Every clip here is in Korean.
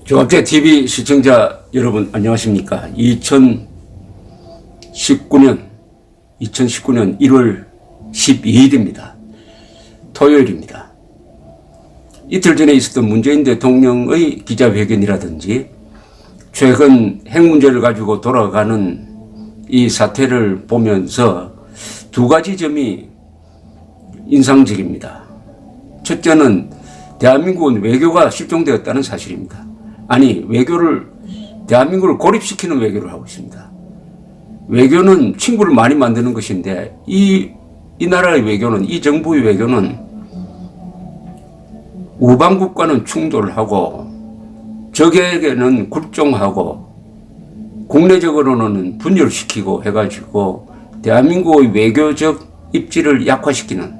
조갑제 TV 시청자 여러분 안녕하십니까. 2019년 1월 12일입니다. 토요일입니다. 이틀 전에 있었던 문재인 대통령의 기자회견이라든지 최근 핵 문제를 가지고 돌아가는 이 사태를 보면서 두 가지 점이 인상적입니다. 첫째는 대한민국은 외교가 실종되었다는 사실입니다. 아니, 대한민국을 고립시키는 외교를 하고 있습니다. 외교는 친구를 많이 만드는 것인데 이 나라의 외교는, 이 정부의 외교는 우방국과는 충돌하고 적에게는 굴종하고 국내적으로는 분열시키고 해가지고 대한민국의 외교적 입지를 약화시키는,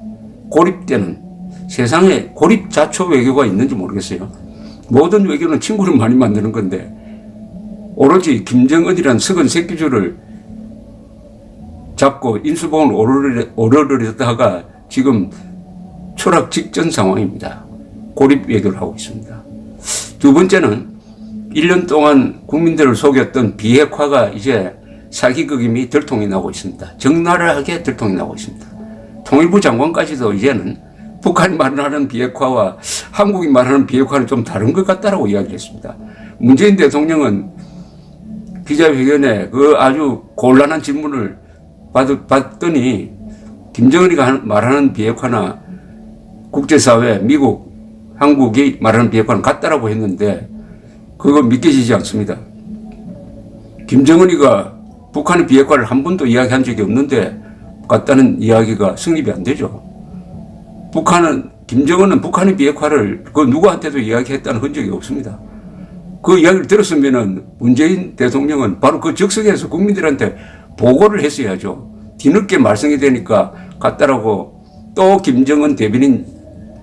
고립되는, 세상에 고립자초 외교가 있는지 모르겠어요. 모든 외교는 친구를 많이 만드는 건데 오로지 김정은이란 석은 새끼줄을 잡고 인수봉을 오르르다가 지금 추락 직전 상황입니다. 고립 외교를 하고 있습니다. 두 번째는 1년 동안 국민들을 속였던 비핵화가 이제 사기극임이 들통이 나고 있습니다. 적나라하게 들통이 나고 있습니다. 통일부 장관까지도 이제는 북한이 말하는 비핵화와 한국이 말하는 비핵화는 좀 다른 것 같다라고 이야기를 했습니다. 문재인 대통령은 기자회견에 그 아주 곤란한 질문을 받더니 김정은이가 말하는 비핵화나 국제사회, 미국, 한국이 말하는 비핵화는 같다라고 했는데 그거 믿겨지지 않습니다. 김정은이가 북한의 비핵화를 한 번도 이야기한 적이 없는데 같다는 이야기가 성립이 안 되죠. 김정은은 북한의 비핵화를 그 누구한테도 이야기했다는 흔적이 없습니다. 그 이야기를 들었으면은 문재인 대통령은 바로 그 즉석에서 국민들한테 보고를 했어야죠. 뒤늦게 말썽이 되니까 같다라고 또 김정은 대변인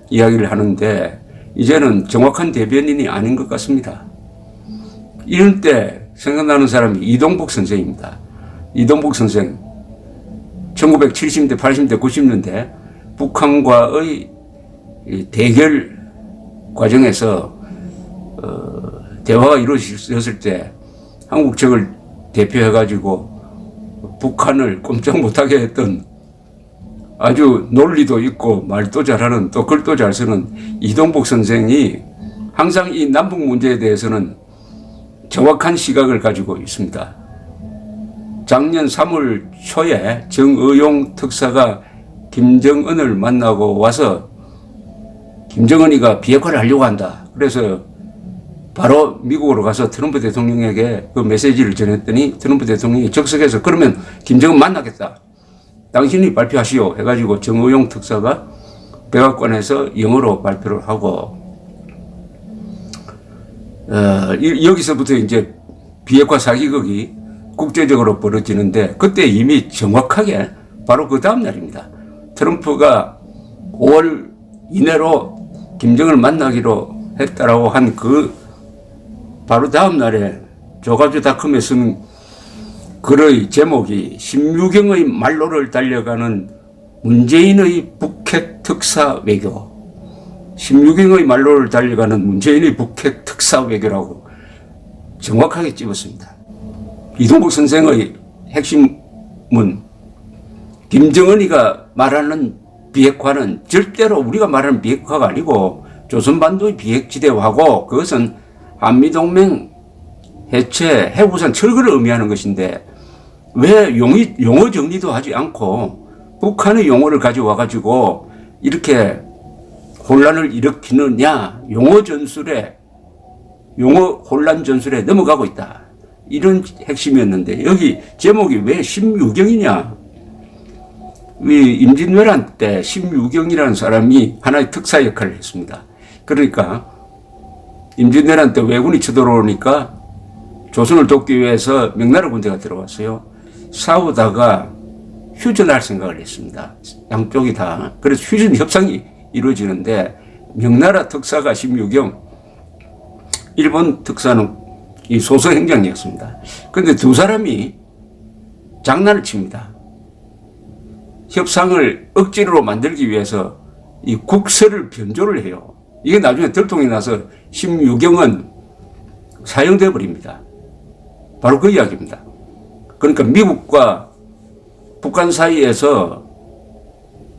이야기를 하는데 이제는 정확한 대변인이 아닌 것 같습니다. 이런 때 생각나는 사람이 이동복 선생입니다. 이동복 선생 1970년대, 80년대, 90년대 북한과의 대결 과정에서 대화가 이루어졌을 때 한국 측을 대표해가지고 북한을 꼼짝 못하게 했던 아주 논리도 있고 말도 잘하는 또 글도 잘 쓰는 이동복 선생이 항상 이 남북 문제에 대해서는 정확한 시각을 가지고 있습니다. 작년 3월 초에 정의용 특사가 김정은을 만나고 와서 김정은이가 비핵화를 하려고 한다. 그래서 바로 미국으로 가서 트럼프 대통령에게 그 메시지를 전했더니 트럼프 대통령이 적석해서 그러면 김정은 만나겠다. 당신이 발표하시오. 해가지고 정의용 특사가 백악관에서 영어로 발표를 하고 여기서부터 이제 비핵화 사기극이 국제적으로 벌어지는데 그때 이미 정확하게 바로 그 다음 날입니다. 트럼프가 5월 이내로 김정은을 만나기로 했다라고 한 그 바로 다음 날에 조가주닷컴에 쓴 글의 제목이 신무경의 말로를 달려가는 문재인의 북핵 특사 외교. 신무경의 말로를 달려가는 문재인의 북핵 특사 외교라고 정확하게 찝었습니다. 이동국 선생의 핵심은 김정은이가 말하는 비핵화는 절대로 우리가 말하는 비핵화가 아니고 조선반도의 비핵지대화고 그것은 한미동맹 해체, 해구산 철거를 의미하는 것인데 왜 용어 정리도 하지 않고 북한의 용어를 가져와가지고 이렇게 혼란을 일으키느냐. 용어 혼란 전술에 넘어가고 있다. 이런 핵심이었는데 여기 제목이 왜 심유경이냐. 임진왜란 때 심유경이라는 사람이 하나의 특사 역할을 했습니다. 그러니까 임진왜란 때 왜군이 쳐들어오니까 조선을 돕기 위해서 명나라 군대가 들어왔어요. 싸우다가 휴전할 생각을 했습니다. 양쪽이 다. 그래서 휴전 협상이 이루어지는데 명나라 특사가 심유경, 일본 특사는 이 소서행장이었습니다. 그런데 두 사람이 장난을 칩니다. 협상을 억지로 만들기 위해서 이 국서를 변조를 해요. 이게 나중에 들통이 나서 심유경은 사용돼 버립니다. 바로 그 이야기입니다. 그러니까 미국과 북한 사이에서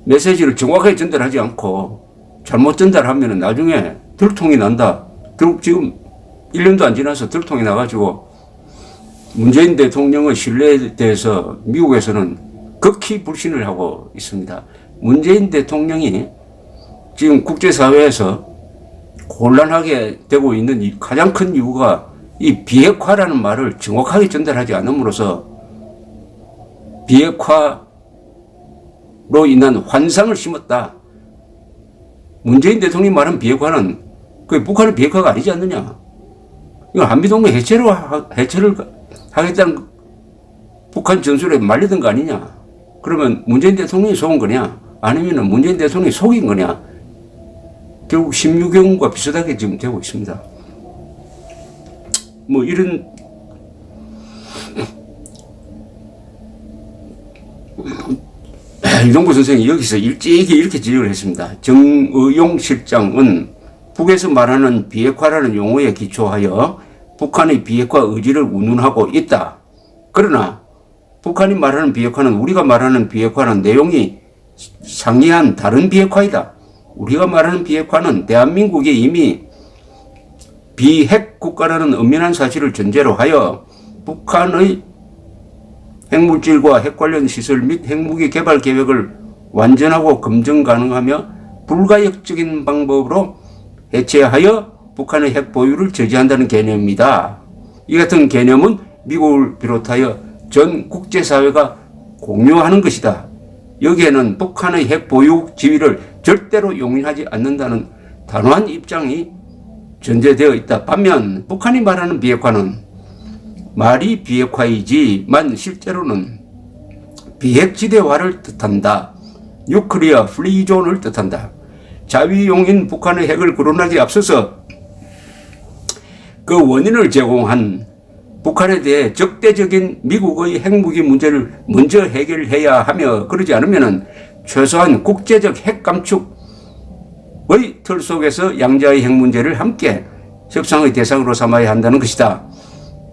메시지를 정확하게 전달하지 않고 잘못 전달하면 나중에 들통이 난다. 결국 지금 1년도 안 지나서 들통이 나가지고 문재인 대통령의 신뢰에 대해서 미국에서는 극히 불신을 하고 있습니다. 문재인 대통령이 지금 국제사회에서 곤란하게 되고 있는 가장 큰 이유가 이 비핵화라는 말을 정확하게 전달하지 않음으로써 비핵화로 인한 환상을 심었다. 문재인 대통령이 말한 비핵화는 그 북한의 비핵화가 아니지 않느냐. 이건 한미동맹 해체를 하겠다는 북한 전술에 말리던 거 아니냐. 그러면 문재인 대통령이 속은 거냐? 아니면 문재인 대통령이 속인 거냐? 결국 16경과 비슷하게 지금 되고 있습니다. 뭐 이런 이동부 선생이 여기서 일찍이 이렇게 지적을 했습니다. 정의용 실장은 북에서 말하는 비핵화라는 용어에 기초하여 북한의 비핵화 의지를 운운하고 있다. 그러나 북한이 말하는 비핵화는 우리가 말하는 비핵화는 내용이 상이한 다른 비핵화이다. 우리가 말하는 비핵화는 대한민국이 이미 비핵 국가라는 엄연한 사실을 전제로 하여 북한의 핵물질과 핵 관련 시설 및 핵무기 개발 계획을 완전하고 검증 가능하며 불가역적인 방법으로 해체하여 북한의 핵 보유를 저지한다는 개념입니다. 이 같은 개념은 미국을 비롯하여 전 국제사회가 공유하는 것이다. 여기에는 북한의 핵 보유 지위를 절대로 용인하지 않는다는 단호한 입장이 전제되어 있다. 반면 북한이 말하는 비핵화는 말이 비핵화이지만 실제로는 비핵지대화를 뜻한다. 뉴클리어 프리존을 뜻한다. 자위용인 북한의 핵을 거론하기에 앞서서 그 원인을 제공한 북한에 대해 적대적인 미국의 핵무기 문제를 먼저 해결해야 하며 그러지 않으면 최소한 국제적 핵 감축의 틀 속에서 양자의 핵 문제를 함께 협상의 대상으로 삼아야 한다는 것이다.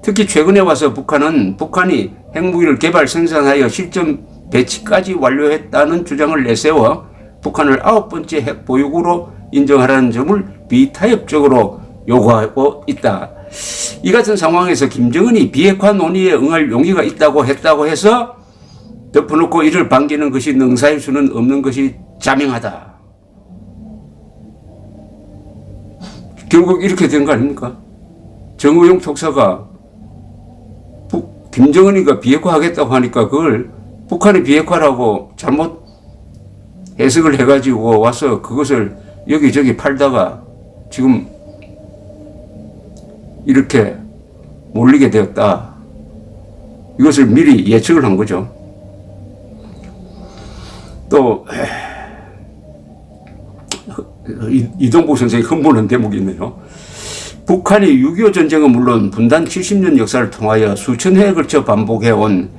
특히 최근에 와서 북한은 북한이 핵무기를 개발 생산하여 실전 배치까지 완료했다는 주장을 내세워 북한을 9번째 핵 보유국으로 인정하라는 점을 비타협적으로 요구하고 있다. 이 같은 상황에서 김정은이 비핵화 논의에 응할 용의가 있다고 했다고 해서 덮어놓고 이를 반기는 것이 능사일 수는 없는 것이 자명하다. 결국 이렇게 된 거 아닙니까? 정의용 특사가 김정은이가 비핵화하겠다고 하니까 그걸 북한이 비핵화라고 잘못 해석을 해가지고 와서 그것을 여기저기 팔다가 지금 이렇게 몰리게 되었다. 이것을 미리 예측을 한 거죠. 또 이동복 선생이 흥분한 대목이 있네요. 북한이 6.25 전쟁은 물론 분단 70년 역사를 통하여 수천 해에 걸쳐 반복해온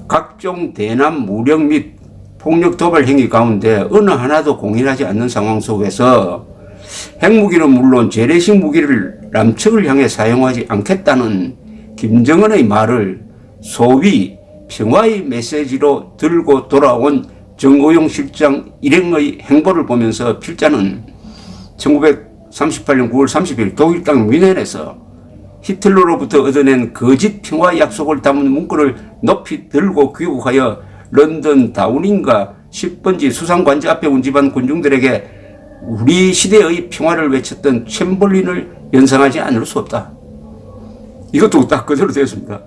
각종 대남 무력 및 폭력 도발 행위 가운데 어느 하나도 공인하지 않는 상황 속에서 핵무기는 물론 재래식 무기를 남측을 향해 사용하지 않겠다는 김정은의 말을 소위 평화의 메시지로 들고 돌아온 정의용 실장 일행의 행보를 보면서 필자는 1938년 9월 30일 독일 땅 뮌헨에서 히틀러로부터 얻어낸 거짓 평화 약속을 담은 문구를 높이 들고 귀국하여 런던 다우닝가 10번지 수상관제 앞에 온 집안 군중들에게 우리 시대의 평화를 외쳤던 챔벌린을 연상하지 않을 수 없다. 이것도 딱 그대로 되었습니다.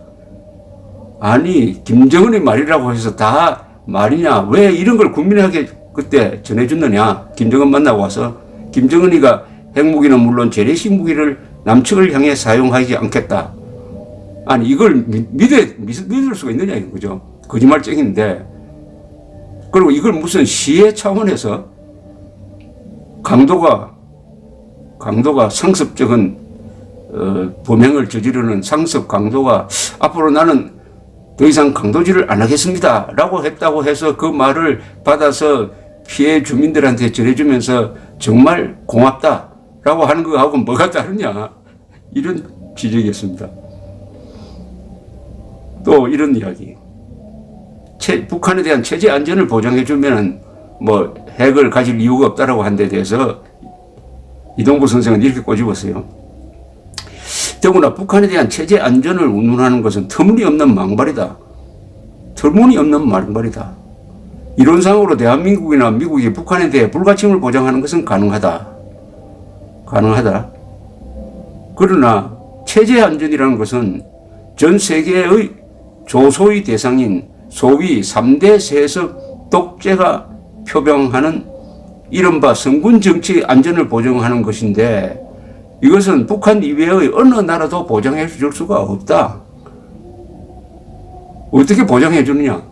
아니 김정은의 말이라고 해서 다 말이냐? 왜 이런 걸 국민에게 그때 전해줬느냐? 김정은 만나고 와서 김정은이가 핵무기는 물론 재래식 무기를 남측을 향해 사용하지 않겠다. 아니 이걸 믿을 수가 있느냐 이거죠. 거짓말쟁인데. 그리고 이걸 무슨 시해 차원에서 강도가 상습적인 범행을 저지르는 상습 강도가 앞으로 나는 더 이상 강도질을 안 하겠습니다 라고 했다고 해서 그 말을 받아서 피해 주민들한테 전해주면서 정말 고맙다 라고 하는 거하고 뭐가 다르냐. 이런 지적이었습니다. 또 이런 이야기. 북한에 대한 체제 안전을 보장해주면 뭐 핵을 가질 이유가 없다라고 한 데 대해서 이동복 선생은 이렇게 꼬집었어요. 더구나 북한에 대한 체제 안전을 운운하는 것은 터무니없는 망발이다. 터무니없는 망발이다. 이론상으로 대한민국이나 미국이 북한에 대해 불가침을 보장하는 것은 가능하다. 그러나 체제 안전이라는 것은 전 세계의 조소의 대상인 소위 3대 세습 독재가 표방하는 이른바 성군 정치 안전을 보장하는 것인데 이것은 북한 이외의 어느 나라도 보장해 줄 수가 없다. 어떻게 보장해 주느냐?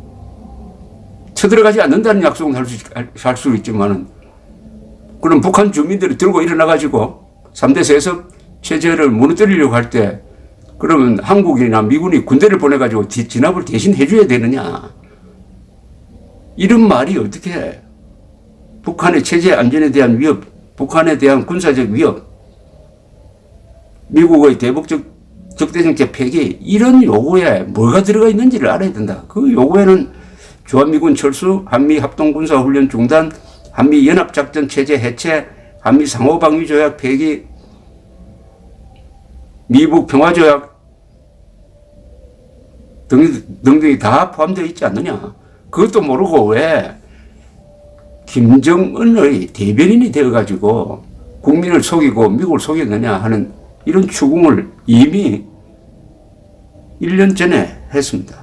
쳐들어가지 않는다는 약속은 할 수 있지만은 그럼 북한 주민들이 들고 일어나가지고 3대 세습 체제를 무너뜨리려고 할 때 그러면 한국이나 미군이 군대를 보내가지고 진압을 대신 해줘야 되느냐? 이런 말이 어떻게 해? 북한의 체제 안전에 대한 위협, 북한에 대한 군사적 위협, 미국의 대북적 적대정책 폐기 이런 요구에 뭐가 들어가 있는지를 알아야 된다. 그 요구에는 주한미군 철수, 한미합동군사훈련 중단, 한미연합작전체제 해체, 한미상호방위조약 폐기, 미북 평화조약 등등이 다 포함되어 있지 않느냐. 그것도 모르고 왜 김정은의 대변인이 되어가지고 국민을 속이고 미국을 속였느냐 하는 이런 추궁을 이미 1년 전에 했습니다.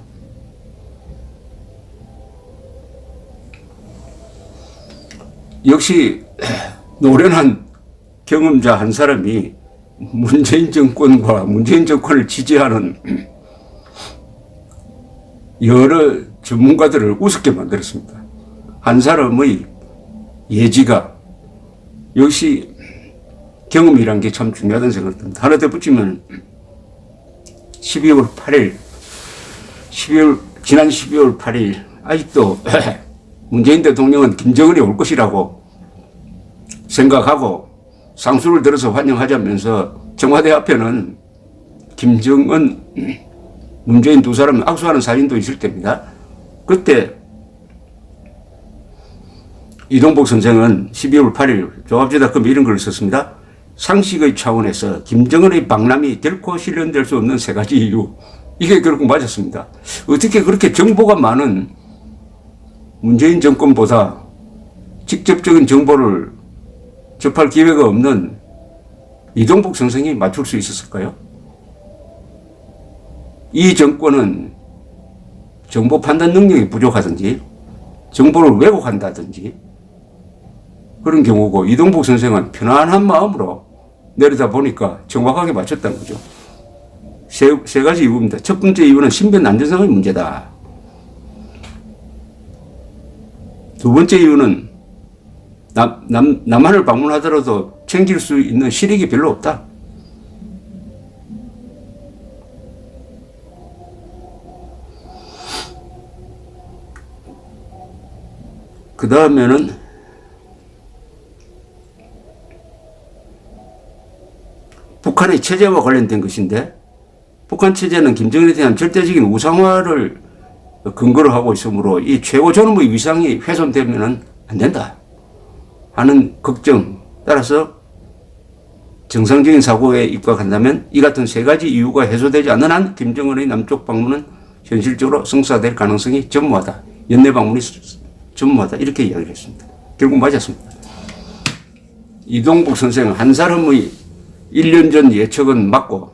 역시 노련한 경험자 한 사람이 문재인 정권과 문재인 정권을 지지하는 여러 전문가들을 우습게 만들었습니다. 한 사람의 예지가 역시 경험이란 게 참 중요하다는 생각을 듭니다. 하나 더 붙이면 12월 8일 지난 12월 8일 아직도 문재인 대통령은 김정은이 올 것이라고 생각하고 상수를 들어서 환영하자면서 청와대 앞에는 김정은, 문재인 두 사람 악수하는 사진도 있을 때입니다. 그때 이동복 선생은 12월 8일 조합지닷컴 이런 글을 썼습니다. 상식의 차원에서 김정은의 방남이 결코 실현될 수 없는 세 가지 이유. 이게 결국 맞았습니다. 어떻게 그렇게 정보가 많은 문재인 정권보다 직접적인 정보를 접할 기회가 없는 이동복 선생이 맞출 수 있었을까요? 이 정권은 정보 판단 능력이 부족하든지 정보를 왜곡한다든지 그런 경우고 이동복 선생은 편안한 마음으로 내리다 보니까 정확하게 맞췄다는 거죠. 세 가지 이유입니다. 첫 번째 이유는 신변 안전상의 문제다. 두 번째 이유는 남한을 방문하더라도 챙길 수 있는 실익이 별로 없다. 그 다음에는 북한의 체제와 관련된 것인데 북한 체제는 김정은에 대한 절대적인 우상화를 근거로 하고 있으므로 이 최고 존엄의 위상이 훼손되면 안 된다 하는 걱정 따라서 정상적인 사고에 입각한다면 이 같은 세 가지 이유가 해소되지 않는 한 김정은의 남쪽 방문은 현실적으로 성사될 가능성이 전무하다. 연내 방문이 전무하다. 이렇게 이야기를 했습니다. 결국 맞았습니다. 이동복 선생 한 사람의 1년 전 예측은 맞고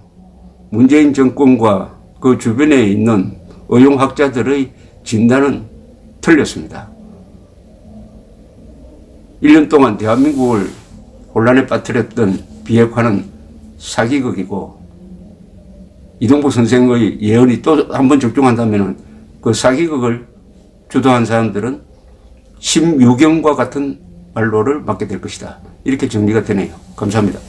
문재인 정권과 그 주변에 있는 의용학자들의 진단은 틀렸습니다. 1년 동안 대한민국을 혼란에 빠뜨렸던 비핵화는 사기극이고 이동복 선생의 예언이 또 한 번 적중한다면 그 사기극을 주도한 사람들은 심유경과 같은 말로를 맞게 될 것이다. 이렇게 정리가 되네요. 감사합니다.